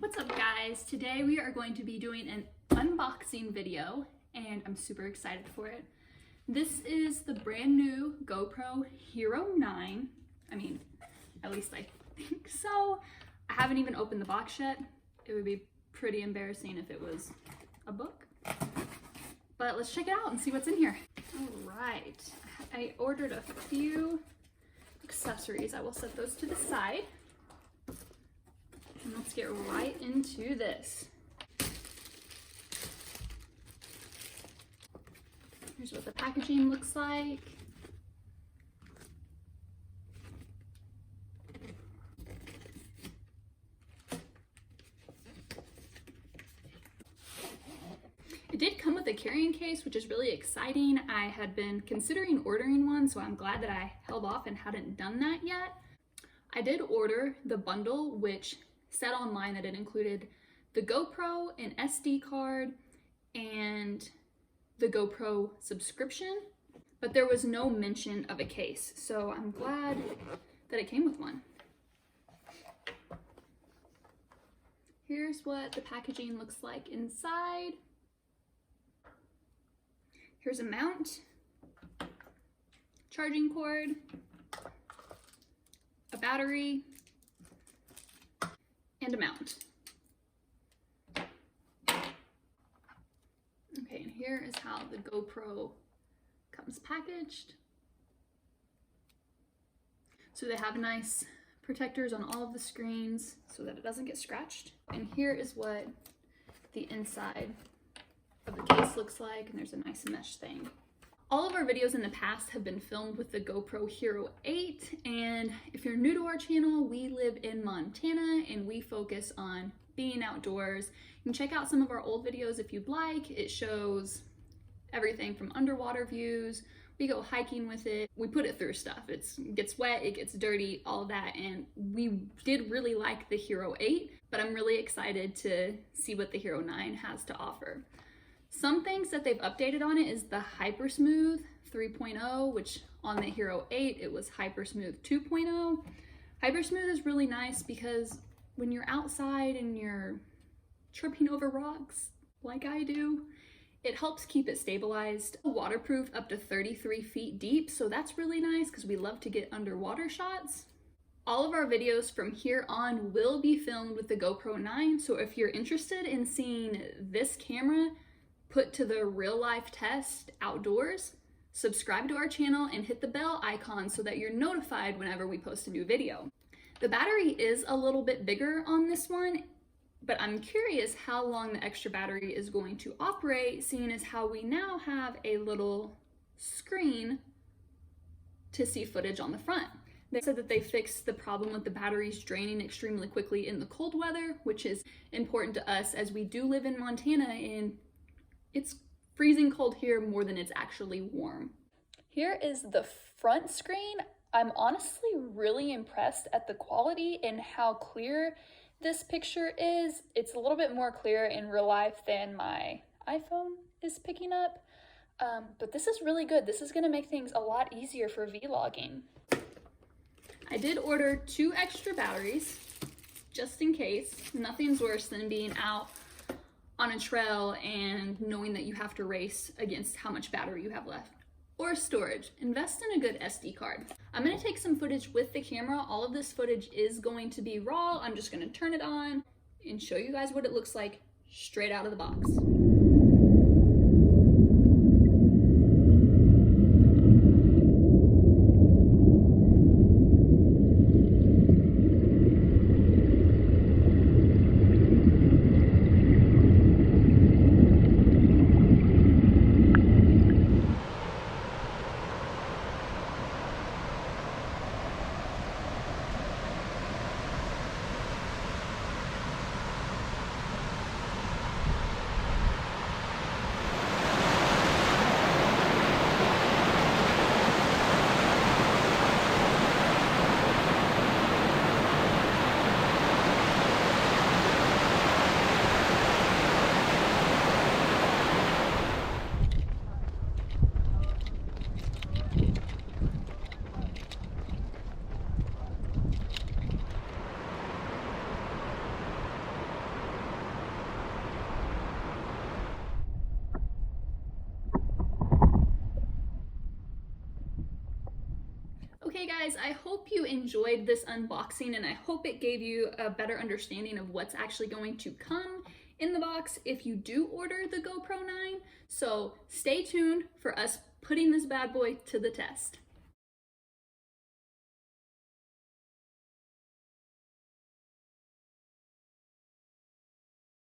What's up guys? Today we are going to be doing an unboxing video and I'm super excited for it. This is the brand new GoPro Hero 9. I mean, at least I think so. I haven't even opened the box yet. It would be pretty embarrassing if it was a book. But let's check it out and see what's in here. All right, I ordered a few accessories. I will set those to the side. And let's get right into this. Here's what the packaging looks like. It did come with a carrying case, which is really exciting. I had been considering ordering one, so I'm glad that I held off and hadn't done that yet. I did order the bundle, which said online that it included the GoPro, an SD card, and the GoPro subscription, but there was no mention of a case, so I'm glad that it came with one. Here's what the packaging looks like inside. Here's a mount, charging cord, a battery, and a mount. Okay, and here is how the GoPro comes packaged. So they have nice protectors on all of the screens so that it doesn't get scratched. And here is what the inside of the case looks like, and there's a nice mesh thing. All of our videos in the past have been filmed with the GoPro Hero 8, and if you're new to our channel, we live in Montana and we focus on being outdoors. You can check out some of our old videos if you'd like. It shows everything from underwater views. We go hiking with it. We put it through stuff. It gets wet, it gets dirty, all of that, and we did really like the Hero 8, but I'm really excited to see what the Hero 9 has to offer. Some things that they've updated on it is the Hyper Smooth 3.0, which on the Hero 8, it was Hyper Smooth 2.0. Hyper Smooth is really nice because when you're outside and you're tripping over rocks, like I do, it helps keep it stabilized. Waterproof up to 33 feet deep, so that's really nice because we love to get underwater shots. All of our videos from here on will be filmed with the GoPro 9, so if you're interested in seeing this camera put to the real life test outdoors, subscribe to our channel and hit the bell icon so that you're notified whenever we post a new video. The battery is a little bit bigger on this one, but I'm curious how long the extra battery is going to operate, seeing as how we now have a little screen to see footage on the front. They said that they fixed the problem with the batteries draining extremely quickly in the cold weather, which is important to us as we do live in Montana and it's freezing cold here more than it's actually warm. Here is the front screen. I'm honestly really impressed at the quality and how clear this picture is. It's a little bit more clear in real life than my iPhone is picking up, but this is really good. This is gonna make things a lot easier for vlogging. I did order 2 extra batteries, just in case. Nothing's worse than being out on a trail and knowing that you have to race against how much battery you have left. Or storage. Invest in a good SD card. I'm gonna take some footage with the camera. All of this footage is going to be raw. I'm just gonna turn it on and show you guys what it looks like straight out of the box. Okay guys, I hope you enjoyed this unboxing and I hope it gave you a better understanding of what's actually going to come in the box if you do order the GoPro 9. So stay tuned for us putting this bad boy to the test.